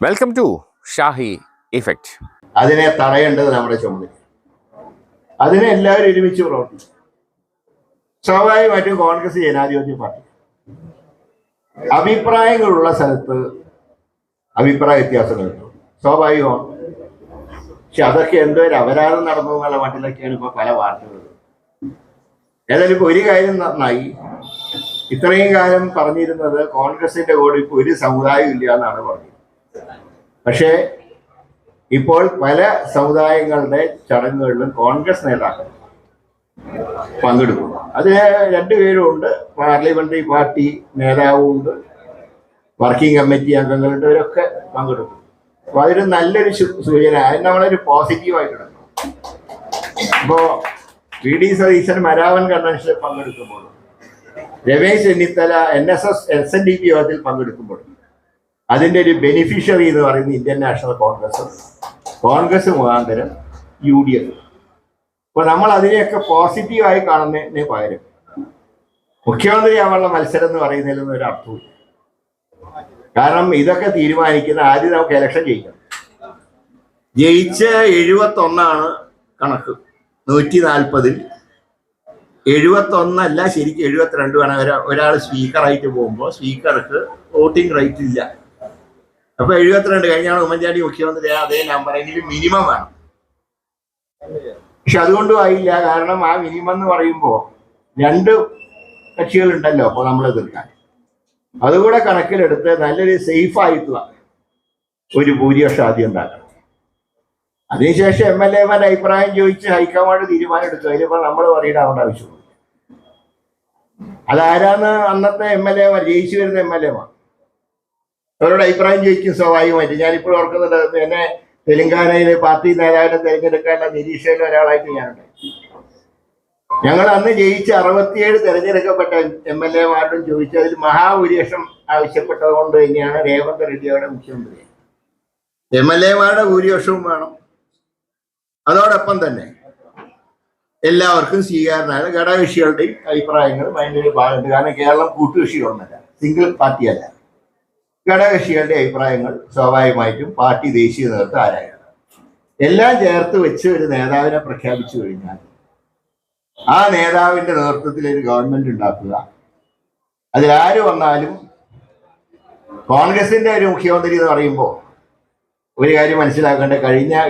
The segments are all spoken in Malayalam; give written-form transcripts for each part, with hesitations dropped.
Welcome to Shahi effect. അതിനെ തടയേണ്ടത് നമ്മുടെ ചുമതല. അതിനെ എല്ലാവരും ഒരുമിച്ച് പ്രവർത്തിച്ചു. സ്വാഭാവികമായിട്ടും കോൺഗ്രസ് ജനാധിപത്യ പാർട്ടി അഭിപ്രായങ്ങളുള്ള സ്ഥലത്ത് അഭിപ്രായ വ്യത്യാസങ്ങളുണ്ട്, സ്വാഭാവികമാണ്. പക്ഷെ അതൊക്കെ എന്തോ ഒരു അപരാധം നടന്നു എന്നുള്ള മട്ടിലൊക്കെയാണ് ഇപ്പൊ പല വാർത്തകൾ. ഏതായാലും ഇപ്പൊ ഒരു കാര്യം നന്നായി, ഇത്രയും കാലം പറഞ്ഞിരുന്നത് കോൺഗ്രസിന്റെ കൂടെ ഇപ്പൊ ഒരു സമുദായം ഇല്ല എന്നാണ് പറഞ്ഞത്. പക്ഷേ ഇപ്പോൾ പല സമുദായങ്ങളുടെ ചടങ്ങുകളിലും കോൺഗ്രസ് നേതാക്കൾ പങ്കെടുക്കുന്നു. അതിന് രണ്ടുപേരും ഉണ്ട്, പാർലമെന്ററി പാർട്ടി നേതാവും ഉണ്ട്, വർക്കിംഗ് കമ്മിറ്റി അംഗങ്ങളുണ്ട്, ഇവരൊക്കെ പങ്കെടുക്കും. അപ്പൊ അതൊരു നല്ലൊരു സൂചന, അതിന് നമ്മളൊരു പോസിറ്റീവായിട്ട് എടുക്കണം. ഇപ്പോ VD സതീശൻ മരാവൻ കൺവെൻഷനിൽ പങ്കെടുക്കുമ്പോൾ, രമേശ് ചെന്നിത്തല NSS SNDP യോഗത്തിൽ പങ്കെടുക്കുമ്പോൾ അതിൻ്റെ ഒരു ബെനിഫിഷ്യറി എന്ന് പറയുന്നത് ഇന്ത്യൻ നാഷണൽ കോൺഗ്രസ് മുഖാന്തരം UDF. അപ്പോൾ നമ്മൾ അതിനെയൊക്കെ പോസിറ്റീവായി കാണുന്നതിന് പകരം മുഖ്യമന്ത്രിയാവാനുള്ള മത്സരം എന്ന് പറയുന്നതിലൊന്നും ഒരു അർത്ഥമില്ല. കാരണം ഇതൊക്കെ തീരുമാനിക്കുന്ന ആദ്യം നമുക്ക് ഇലക്ഷൻ ജയിക്കണം. ജയിച്ച 71 കണക്ക്. 140-ൽ 71 ശരിക്കും 72 വേണം. ഒരാൾ സ്പീക്കറായിട്ട് പോകുമ്പോൾ സ്പീക്കർക്ക് വോട്ടിംഗ് റൈറ്റ് ഇല്ല. അപ്പൊ 72 കഴിഞ്ഞാണ് ഉമ്മൻചാണ്ടി മുഖ്യമന്ത്രി, അതേ നമ്പറെങ്കിലും മിനിമം വേണം. പക്ഷെ അതുകൊണ്ടും ആയില്ല. കാരണം ആ മിനിമം എന്ന് പറയുമ്പോൾ 2 കക്ഷികളുണ്ടല്ലോ അപ്പോൾ നമ്മൾ എതിർക്കാൻ. അതുകൂടെ കണക്കിലെടുത്ത് നല്ലൊരു സേഫ് ആയിട്ടുള്ള ഒരു ഭൂരിപക്ഷം ആദ്യം ഉണ്ടാക്കണം. അതിനുശേഷം MLA-മാരുടെ അഭിപ്രായം ചോദിച്ച് ഹൈക്കമാൻഡ് തീരുമാനം എടുത്തു. അതിലിപ്പോൾ നമ്മൾ പറയേണ്ട ആവശ്യമുള്ളൂ. അതാരാന്ന് അന്നത്തെ MLA-മാർ, ജയിച്ചു വരുന്ന MLA-മാർ, അവരുടെ അഭിപ്രായം ചോദിക്കും സ്വാഭാവികമായിട്ട്. ഞാനിപ്പോൾ ഓർക്കുന്നുണ്ട്, എന്നെ തെലങ്കാനയിലെ പാർട്ടി നേതാവിനെ തിരഞ്ഞെടുക്കാനുള്ള നിരീക്ഷയിൽ ഒരാളായിട്ട് ഞാനുണ്ട്. ഞങ്ങൾ അന്ന് ജയിച്ച് 67 തിരഞ്ഞെടുക്കപ്പെട്ട MLA-മാരോടും ചോദിച്ചു. അതിൽ മഹാഭൂരിപക്ഷം ആവശ്യപ്പെട്ടത് കൊണ്ട് തന്നെയാണ് രേവന്ത് റെഡ്ഡിയുടെ മുഖ്യമന്ത്രി. MLA-മാരുടെ ഭൂരിപക്ഷവും വേണം, അതോടൊപ്പം തന്നെ എല്ലാവർക്കും സ്വീകാരനായ ഘടകകക്ഷികളുടെയും അഭിപ്രായങ്ങളും അതിൻ്റെ ഒരു ഭാഗമുണ്ട്. കാരണം കേരളം കൂട്ടുകക്ഷികളൊന്നല്ല, സിംഗിൾ പാർട്ടിയല്ല. ഘടകകക്ഷികളുടെ അഭിപ്രായങ്ങൾ സ്വാഭാവികമായിട്ടും പാർട്ടി ദേശീയ നേതൃത്വം ആരായാണ് എല്ലാം ചേർത്ത് വെച്ച് ഒരു നേതാവിനെ പ്രഖ്യാപിച്ചു കഴിഞ്ഞാൽ ആ നേതാവിന്റെ നേതൃത്വത്തിൽ ഒരു ഗവൺമെന്റ് ഉണ്ടാക്കുക. അതിലാര് വന്നാലും കോൺഗ്രസിന്റെ ഒരു മുഖ്യമന്ത്രി എന്ന് പറയുമ്പോൾ ഒരു കാര്യം മനസ്സിലാക്കേണ്ട,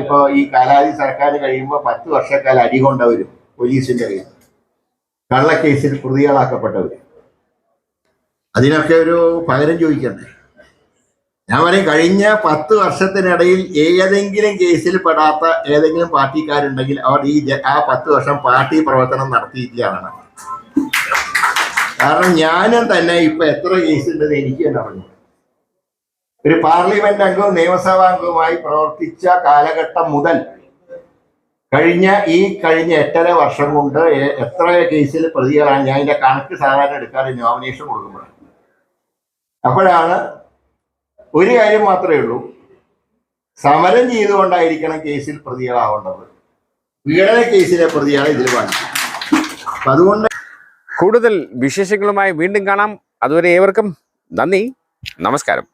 ഇപ്പോൾ ഈ കാലാവധി സർക്കാർ കഴിയുമ്പോൾ 10 വർഷക്കാലം അടികൊണ്ടവരും പോലീസിന്റെ കയ്യിൽ കള്ളക്കേസിൽ പ്രതികളാക്കപ്പെട്ടവർ, അതിനൊക്കെ ഒരു പകരം ചോദിക്കണ്ടേ? ഞാൻ പറയും, കഴിഞ്ഞ 10 വർഷത്തിനിടയിൽ ഏതെങ്കിലും കേസിൽ പെടാത്ത ഏതെങ്കിലും പാർട്ടിക്കാരുണ്ടെങ്കിൽ അവർ ആ 10 വർഷം പാർട്ടി പ്രവർത്തനം നടത്തിയിട്ടില്ലാണ്. കാരണം ഞാനും തന്നെ ഇപ്പൊ എത്ര കേസുണ്ടെന്ന് എനിക്ക് തന്നെ അറിഞ്ഞു. ഒരു പാർലമെന്റ് അംഗവും നിയമസഭാ അംഗവുമായി പ്രവർത്തിച്ച കാലഘട്ടം മുതൽ കഴിഞ്ഞ 8.5 വർഷം കൊണ്ട് എത്ര കേസിൽ പ്രതികളാണ്. ഞാൻ അതിന്റെ കണക്ക് സാധാരണ എടുക്കാറ് നോമിനേഷൻ കൊടുക്കുമ്പോഴാണ്. അപ്പോഴാണ് ഒരു കാര്യം മാത്രമേ ഉള്ളൂ, സമരം ചെയ്തുകൊണ്ടായിരിക്കണം കേസിൽ പ്രതികളാവേണ്ടത്. പീഡന കേസിലെ പ്രതികളെ ഇതിൽ ബാധിക്കും. അപ്പം അതുകൊണ്ട് കൂടുതൽ വിശേഷങ്ങളുമായി വീണ്ടും കാണാം. അതുവരെ ഏവർക്കും നന്ദി, നമസ്കാരം.